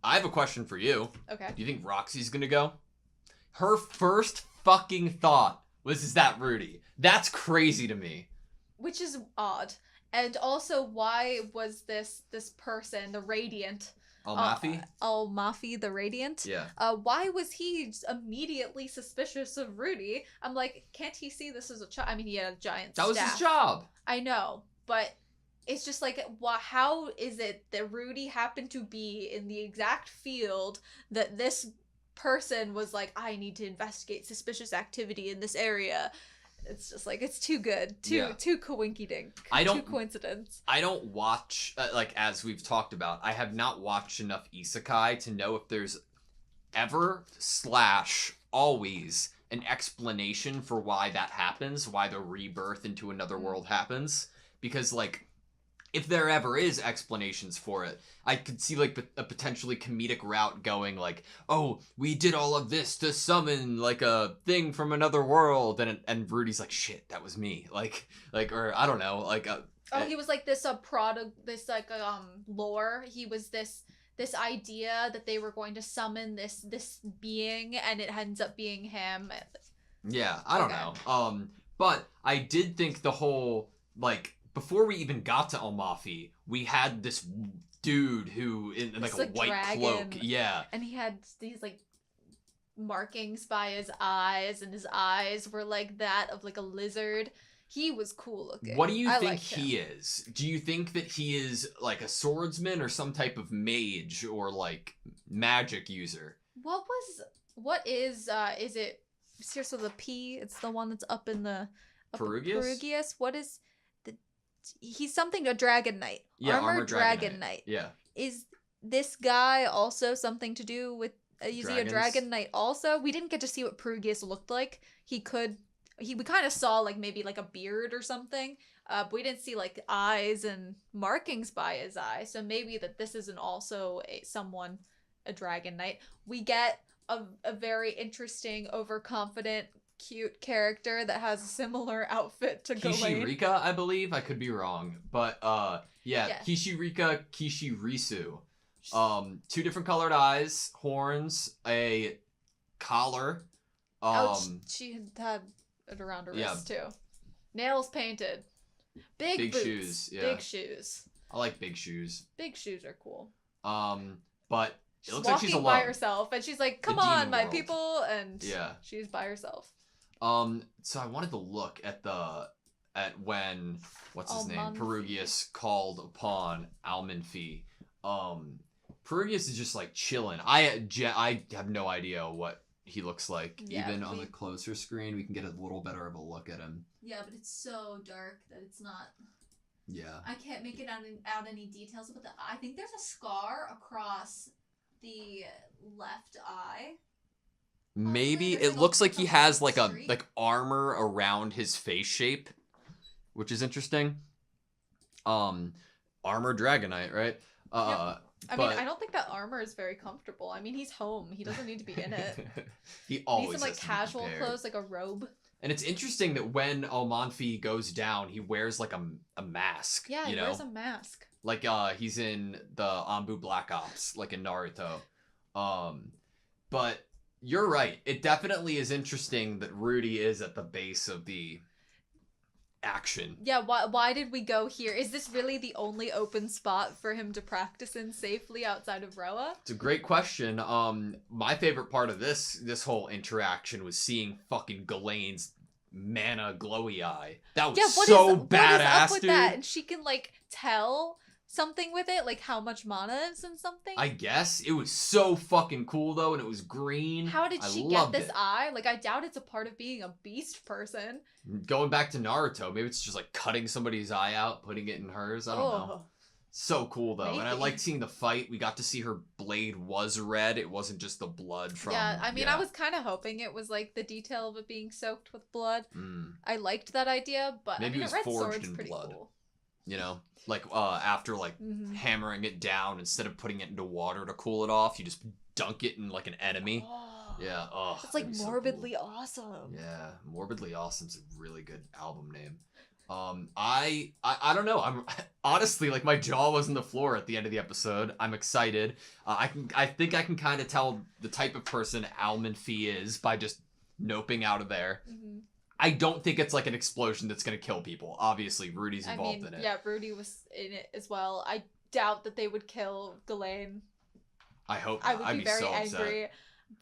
[SPEAKER 2] I have a question for you.
[SPEAKER 1] Okay.
[SPEAKER 2] Do you think Roxy's gonna go? Her first fucking thought was, is that Rudy? That's crazy to me.
[SPEAKER 1] Which is odd. And also, why was this person, the Radiant, Almafi the Radiant?
[SPEAKER 2] Yeah.
[SPEAKER 1] Why was he immediately suspicious of Rudy? I'm like, can't he see this as a child? I mean, he had a giant staff.
[SPEAKER 2] That was his job.
[SPEAKER 1] I know, but it's just like, how is it that Rudy happened to be in the exact field that this person was like, I need to investigate suspicious activity in this area? It's just like, it's too good. Too coinky-dink. Too coincidence.
[SPEAKER 2] I don't watch, like, as we've talked about, I have not watched enough isekai to know if there's ever / always an explanation for why that happens, why the rebirth into another world happens. Because, like, if there ever is explanations for it, I could see like a potentially comedic route going like, oh, we did all of this to summon like a thing from another world, and Rudy's like, shit, that was me, like or I don't know, like
[SPEAKER 1] he was like this product, this like lore. He was this idea that they were going to summon this being, and it ends up being him.
[SPEAKER 2] Yeah, I don't know. But I did think the whole, like, before we even got to Almafi, we had this dude who in like a white dragon cloak. Yeah.
[SPEAKER 1] And he had these like markings by his eyes, and his eyes were like that of like a lizard. He was cool looking.
[SPEAKER 2] What do you think he is? Do you think that he is like a swordsman or some type of mage or like magic user?
[SPEAKER 1] What is it Seriously, the P, it's the one that's up in the...
[SPEAKER 2] Perugius?
[SPEAKER 1] Perugius? What is... He's something, a Dragon Knight.
[SPEAKER 2] Yeah,
[SPEAKER 1] Armored Dragon Knight.
[SPEAKER 2] Yeah.
[SPEAKER 1] Is this guy also something to do with... Is he a Dragon Knight also? We didn't get to see what Perugius looked like. We kind of saw, like, maybe, like, a beard or something. But we didn't see, like, eyes and markings by his eye. So maybe that this isn't also a Dragon Knight. We get a very interesting, overconfident, cute character that has a similar outfit to Ghislaine.
[SPEAKER 2] Kishirika, I believe. I could be wrong. But, yeah. Kishirika Kishirisu. 2 different colored eyes, horns, a collar.
[SPEAKER 1] She had it around her wrist, too. Nails painted. Big boots.
[SPEAKER 2] Shoes, yeah.
[SPEAKER 1] Big shoes.
[SPEAKER 2] I like big shoes.
[SPEAKER 1] Big shoes are cool.
[SPEAKER 2] But it looks like she's alone.
[SPEAKER 1] By herself, and she's like, "Come on, my people," and she's by herself.
[SPEAKER 2] So I wanted to look at when what's his name, Perugius called upon Almanfi. Perugius is just like chilling. I have no idea what he looks like.
[SPEAKER 1] Yeah,
[SPEAKER 2] even on the closer screen, we can get a little better of a look at him.
[SPEAKER 1] Yeah, but it's so dark that it's not.
[SPEAKER 2] Yeah.
[SPEAKER 1] I can't make it out any details about I think there's a scar across the left eye.
[SPEAKER 2] Maybe it looks like he has like armor around his face shape, which is interesting. Armored Dragonite, right?
[SPEAKER 1] Yep. I mean, I don't think that armor is very comfortable. I mean, he's home. He doesn't need to be in it.
[SPEAKER 2] He always
[SPEAKER 1] needs some like casual clothes, like a robe.
[SPEAKER 2] And it's interesting that when Almanfi goes down, he wears like a mask.
[SPEAKER 1] Yeah, he wears a mask.
[SPEAKER 2] Like he's in the Anbu Black Ops, like in Naruto. But you're right. It definitely is interesting that Rudy is at the base of the action.
[SPEAKER 1] Yeah, why did we go here? Is this really the only open spot for him to practice in safely outside of Roa?
[SPEAKER 2] It's a great question. My favorite part of this whole interaction was seeing fucking Ghislaine's mana glowy eye. That was so badass, what is up with
[SPEAKER 1] dude. That? And she can like tell something with it, like how much mana is in something.
[SPEAKER 2] I guess it was so fucking cool though, and it was green.
[SPEAKER 1] How did she get this eye? Like, I doubt it's a part of being a beast person.
[SPEAKER 2] Going back to Naruto, maybe it's just like cutting somebody's eye out, putting it in hers. I don't know. So cool though, maybe. And I liked seeing the fight. We got to see her blade was red. It wasn't just the blood from.
[SPEAKER 1] Yeah, I mean, I was kind of hoping it was like the detail of it being soaked with blood. I liked that idea, but
[SPEAKER 2] maybe
[SPEAKER 1] I mean,
[SPEAKER 2] it was
[SPEAKER 1] red
[SPEAKER 2] forged
[SPEAKER 1] sword's
[SPEAKER 2] in
[SPEAKER 1] pretty
[SPEAKER 2] blood.
[SPEAKER 1] Cool.
[SPEAKER 2] You know, like after like hammering it down, instead of putting it into water to cool it off, you just dunk it in like an enemy. Yeah. Oh,
[SPEAKER 1] it's like morbidly awesome.
[SPEAKER 2] Yeah, morbidly awesome's a really good album name. I don't know. I'm honestly like my jaw was on the floor at the end of the episode. I'm excited. I think I can kind of tell the type of person Almanfi is by just noping out of there. I don't think it's like an explosion that's gonna kill people. Obviously, Rudy's involved in it.
[SPEAKER 1] Yeah, Rudy was in it as well. I doubt that they would kill Ghislaine.
[SPEAKER 2] I hope
[SPEAKER 1] not. I would
[SPEAKER 2] I'd
[SPEAKER 1] be very
[SPEAKER 2] so
[SPEAKER 1] angry.
[SPEAKER 2] Upset.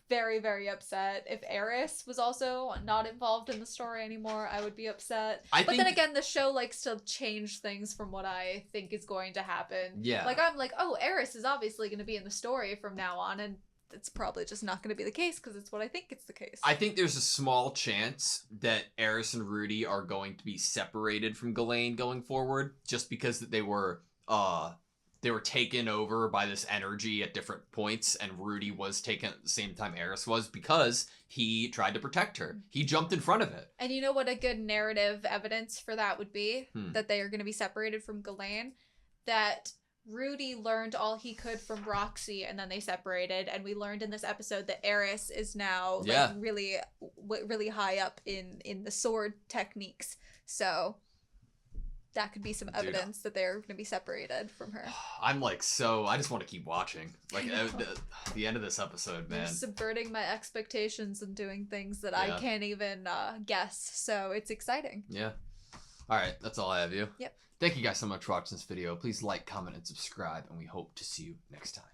[SPEAKER 1] Very, very upset. If Eris was also not involved in the story anymore, I would be upset. But then again, the show likes to change things from what I think is going to happen.
[SPEAKER 2] Yeah.
[SPEAKER 1] Like, I'm like, oh, Eris is obviously going to be in the story from now on, and it's probably just not going to be the case because it's what I think it's the case.
[SPEAKER 2] I think there's a small chance that Eris and Rudy are going to be separated from Ghislaine going forward, just because they were taken over by this energy at different points, and Rudy was taken at the same time Eris was, because he tried to protect her. He jumped in front of it.
[SPEAKER 1] And you know what a good narrative evidence for that would be? That they are going to be separated from Ghislaine? That Rudy learned all he could from Roxy, and then they separated, and we learned in this episode that Eris is now like really high up in the sword techniques. So that could be some evidence that they're going to be separated from her.
[SPEAKER 2] I'm like, I just want to keep watching. Like, the end of this episode, man.
[SPEAKER 1] You're subverting my expectations and doing things that I can't even guess. So it's exciting.
[SPEAKER 2] Yeah. All right. That's all I have you.
[SPEAKER 1] Yep.
[SPEAKER 2] Thank you guys so much for watching this video. Please like, comment, and subscribe, and we hope to see you next time.